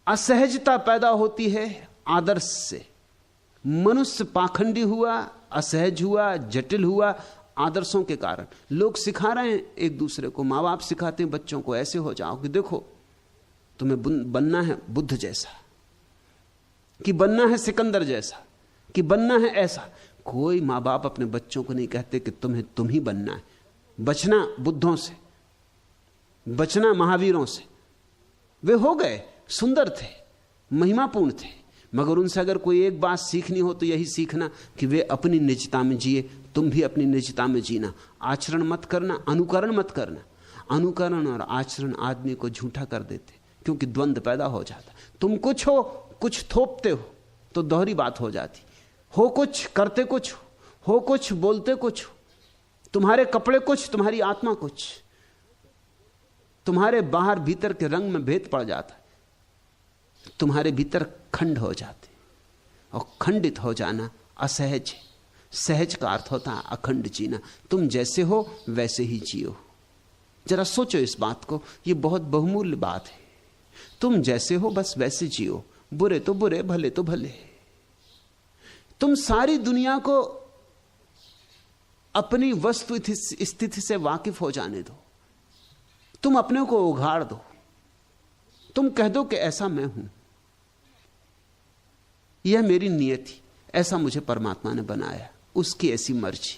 असहजता पैदा होती है आदर्श से। मनुष्य पाखंडी हुआ, असहज हुआ, जटिल हुआ आदर्शों के कारण। लोग सिखा रहे हैं एक दूसरे को, माँ बाप सिखाते हैं बच्चों को, ऐसे हो जाओ कि देखो तुम्हें बनना है बुद्ध जैसा, कि बनना है सिकंदर जैसा, कि बनना है ऐसा। कोई माँ बाप अपने बच्चों को नहीं कहते कि तुम ही बनना है। बचना बुद्धों से, बचना महावीरों से। वे हो गए, सुंदर थे, महिमापूर्ण थे, मगर उनसे अगर कोई एक बात सीखनी हो तो यही सीखना कि वे अपनी निजता में जिए, तुम भी अपनी निजता में जीना। आचरण मत करना, अनुकरण मत करना। अनुकरण और आचरण आदमी को झूठा कर देते, क्योंकि द्वंद्व पैदा हो जाता। तुम कुछ हो, कुछ थोपते हो तो दोहरी बात हो जाती। हो कुछ, करते कुछ हो कुछ, बोलते कुछ। तुम्हारे कपड़े कुछ, तुम्हारी आत्मा कुछ। तुम्हारे बाहर भीतर के रंग में भेद पड़ जाता है, तुम्हारे भीतर खंड हो जाते। और खंडित हो जाना असहज है। सहज का अर्थ होता है अखंड जीना। तुम जैसे हो वैसे ही जियो। जरा सोचो इस बात को, यह बहुत बहुमूल्य बात है। तुम जैसे हो बस वैसे जियो, बुरे तो बुरे, भले तो भले। तुम सारी दुनिया को अपनी वस्तु स्थिति से वाकिफ हो जाने दो। तुम अपने को उघाड़ दो। तुम कह दो कि ऐसा मैं हूं, यह मेरी नियति, ऐसा मुझे परमात्मा ने बनाया, उसकी ऐसी मर्जी।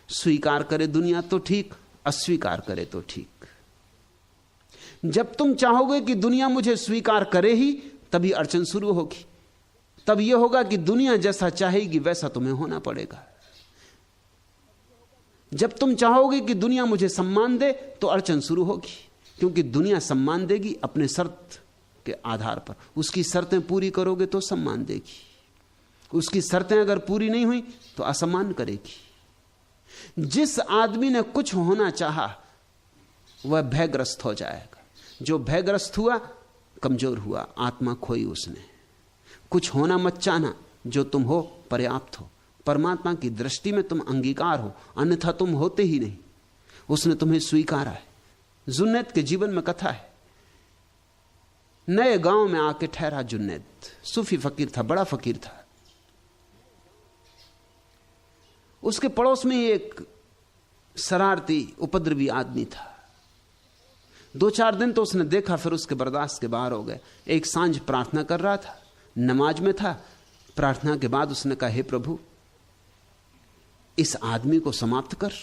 स्वीकार करे दुनिया तो ठीक, अस्वीकार करे तो ठीक। जब तुम चाहोगे कि दुनिया मुझे स्वीकार करे ही, तभी अड़चन शुरू होगी। तब यह होगा कि दुनिया जैसा चाहेगी वैसा तुम्हें होना पड़ेगा। जब तुम चाहोगे कि दुनिया मुझे सम्मान दे तो अड़चन शुरू होगी, क्योंकि दुनिया सम्मान देगी अपने शर्त के आधार पर। उसकी शर्तें पूरी करोगे तो सम्मान देगी, उसकी शर्तें अगर पूरी नहीं हुई तो असम्मान करेगी। जिस आदमी ने कुछ होना चाहा वह भयग्रस्त हो जाएगा। जो भयग्रस्त हुआ कमजोर हुआ, आत्मा खोई उसने। कुछ होना मत चाहना, जो तुम हो पर्याप्त हो। परमात्मा की दृष्टि में तुम अंगीकार हो, अन्यथा तुम होते ही नहीं। उसने तुम्हें स्वीकारा है। जुन्नैद के जीवन में कथा है। नए गांव में आके ठहरा जुन्नैद, सूफी फकीर था, बड़ा फकीर था। उसके पड़ोस में एक शरारती उपद्रवी आदमी था। 2-4 दिन तो उसने देखा, फिर उसके बर्दाश्त के बाहर हो गए। एक सांझ प्रार्थना कर रहा था, नमाज में था। प्रार्थना के बाद उसने कहा, हे प्रभु, इस आदमी को समाप्त कर।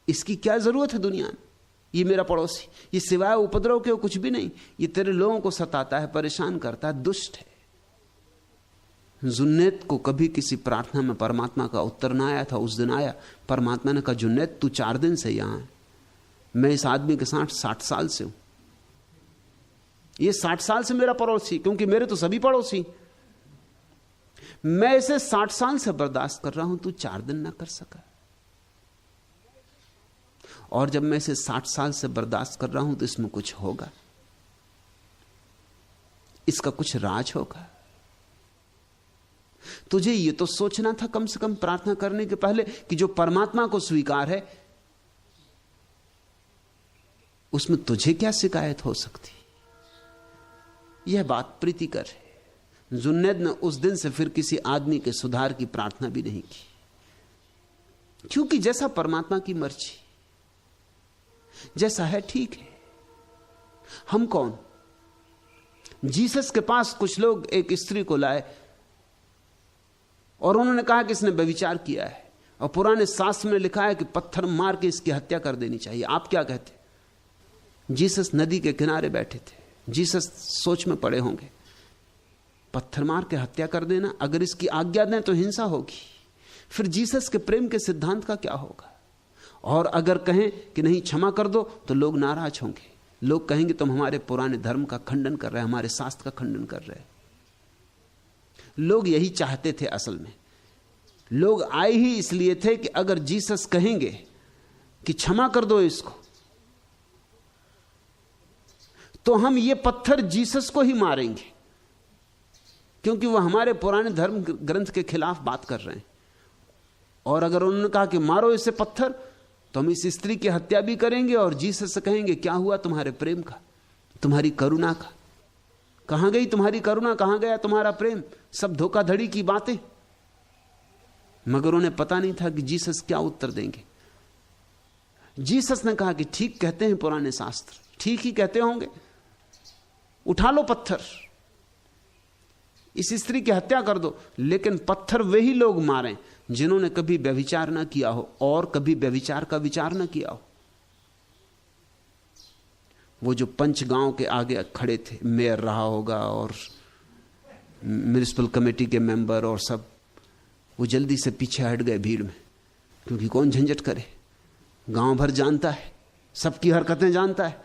इसकी क्या जरूरत है दुनिया में? ये मेरा पड़ोसी, ये सिवाय उपद्रव के कुछ भी नहीं। ये तेरे लोगों को सताता है, परेशान करता है, दुष्ट है। जुन्नैद को कभी किसी प्रार्थना में परमात्मा का उत्तर ना आया था। उस दिन आया। परमात्मा ने कहा, जुन्नैद तू 4 दिन से यहां है, मैं इस आदमी के साथ 60 साल से हूं। ये 60 साल से मेरा पड़ोसी, क्योंकि मेरे तो सभी पड़ोसी। मैं इसे 60 साल से बर्दाश्त कर रहा हूं, तू 4 दिन ना कर सका। और जब मैं इसे 60 साल से बर्दाश्त कर रहा हूं तो इसमें कुछ होगा, इसका कुछ राज होगा। तुझे ये तो सोचना था कम से कम प्रार्थना करने के पहले कि जो परमात्मा को स्वीकार है उसमें तुझे क्या शिकायत हो सकती। यह बात प्रीतिकर है। जुन्नैद ने उस दिन से फिर किसी आदमी के सुधार की प्रार्थना भी नहीं की, क्योंकि जैसा परमात्मा की मर्जी, जैसा है ठीक है। हम कौन? जीसस के पास कुछ लोग एक स्त्री को लाए और उन्होंने कहा कि इसने व्यभिचार किया है, और पुराने शास्त्र में लिखा है कि पत्थर मार के इसकी हत्या कर देनी चाहिए। आप क्या कहते? जीसस नदी के किनारे बैठे थे। जीसस सोच में पड़े होंगे, पत्थर मार के हत्या कर देना, अगर इसकी आज्ञा दें तो हिंसा होगी। फिर जीसस के प्रेम के सिद्धांत का क्या होगा? और अगर कहें कि नहीं क्षमा कर दो तो लोग नाराज होंगे। लोग कहेंगे तुम हमारे पुराने धर्म का खंडन कर रहे हैं, हमारे शास्त्र का खंडन कर रहे हैं। लोग यही चाहते थे। असल में लोग आए ही इसलिए थे कि अगर जीसस कहेंगे कि क्षमा कर दो इसको, तो हम ये पत्थर जीसस को ही मारेंगे, क्योंकि वह हमारे पुराने धर्म ग्रंथ के खिलाफ बात कर रहे हैं। और अगर उन्होंने कहा कि मारो इसे पत्थर, तो हम इस स्त्री की हत्या भी करेंगे और जीसस से कहेंगे क्या हुआ तुम्हारे प्रेम का, तुम्हारी करुणा का। कहां गई तुम्हारी करुणा, कहां गया तुम्हारा प्रेम? सब धोखाधड़ी की बातें। मगर उन्हें पता नहीं था कि जीसस क्या उत्तर देंगे। जीसस ने कहा कि ठीक कहते हैं पुराने शास्त्र, ठीक ही कहते होंगे, उठा लो पत्थर, इस स्त्री की हत्या कर दो। लेकिन पत्थर वही लोग मारें जिन्होंने कभी व्यभिचार ना किया हो और कभी व्यभिचार का विचार ना किया हो। वो जो पंच गांव के आगे खड़े थे, मेयर रहा होगा और म्युनिसिपल कमेटी के मेंबर और सब, वो जल्दी से पीछे हट गए भीड़ में, क्योंकि कौन झंझट करे, गांव भर जानता है, सबकी हरकतें जानता है।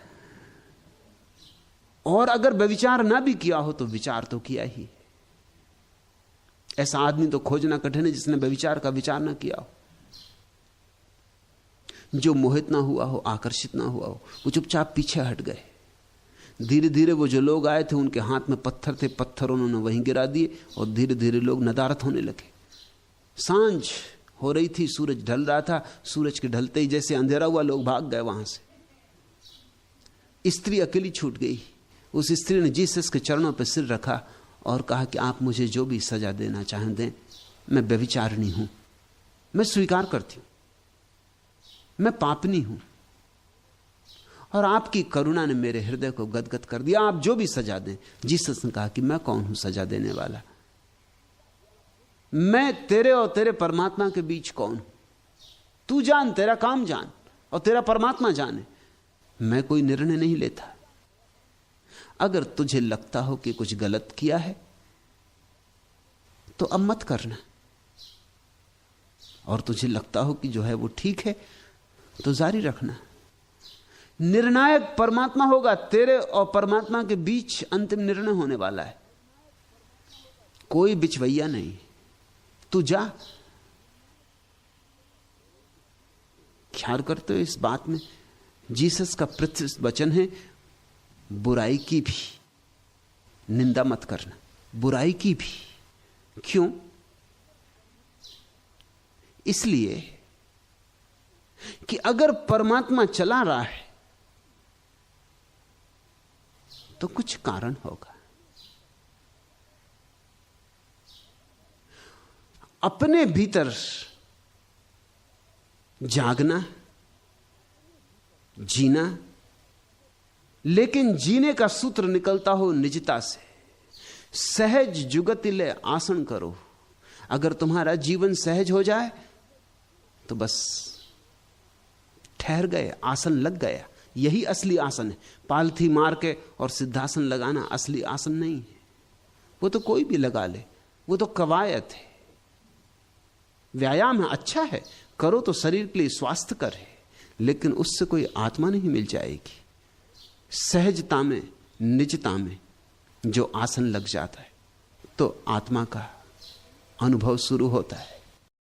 और अगर व्यभिचार ना भी किया हो तो विचार तो किया ही। ऐसा आदमी तो खोजना कठिन है जिसने व्यभिचार का विचार ना किया हो, जो मोहित ना हुआ हो, आकर्षित ना हुआ हो। वो चुपचाप पीछे हट गए। धीरे धीरे वो जो लोग आए थे उनके हाथ में पत्थर थे, पत्थर उन्होंने वहीं गिरा दिए और धीरे धीरे लोग नदारत होने लगे। सांझ हो रही थी, सूरज ढल रहा था। सूरज के ढलते ही जैसे अंधेरा हुआ, लोग भाग गए वहां से। स्त्री अकेली छूट गई। उस स्त्री ने जीसस के चरणों पर सिर रखा और कहा कि आप मुझे जो भी सजा देना चाहें दें, मैं व्यभिचारिणी हूं, मैं स्वीकार करती हूं, मैं पापनी हूं, और आपकी करुणा ने मेरे हृदय को गदगद कर दिया। आप जो भी सजा दें। जीसस ने कहा कि मैं कौन हूं सजा देने वाला? मैं तेरे और तेरे परमात्मा के बीच कौन हूं? तू जान, तेरा काम जान और तेरा परमात्मा जाने। मैं कोई निर्णय नहीं लेता। अगर तुझे लगता हो कि कुछ गलत किया है तो अब मत करना, और तुझे लगता हो कि जो है वो ठीक है तो जारी रखना। निर्णायक परमात्मा होगा। तेरे और परमात्मा के बीच अंतिम निर्णय होने वाला है, कोई बिचवैया नहीं। तू जा। ख्याल करते हो इस बात में? जीसस का प्रत्यक्ष वचन है, बुराई की भी निंदा मत करना, बुराई की भी। क्यों? इसलिए कि अगर परमात्मा चला रहा है तो कुछ कारण होगा। अपने भीतर जागना, जीना, लेकिन जीने का सूत्र निकलता हो निजता से। सहज जुगतिले आसन करो। अगर तुम्हारा जीवन सहज हो जाए तो बस ठहर गए, आसन लग गया। यही असली आसन है। पालथी मार के और सिद्धासन लगाना असली आसन नहीं है। वो तो कोई भी लगा ले, वो तो कवायद है, व्यायाम है, अच्छा है, करो तो शरीर के लिए स्वास्थ्य कर है, लेकिन उससे कोई आत्मा नहीं मिल जाएगी। सहजता में, निजता में जो आसन लग जाता है तो आत्मा का अनुभव शुरू होता है।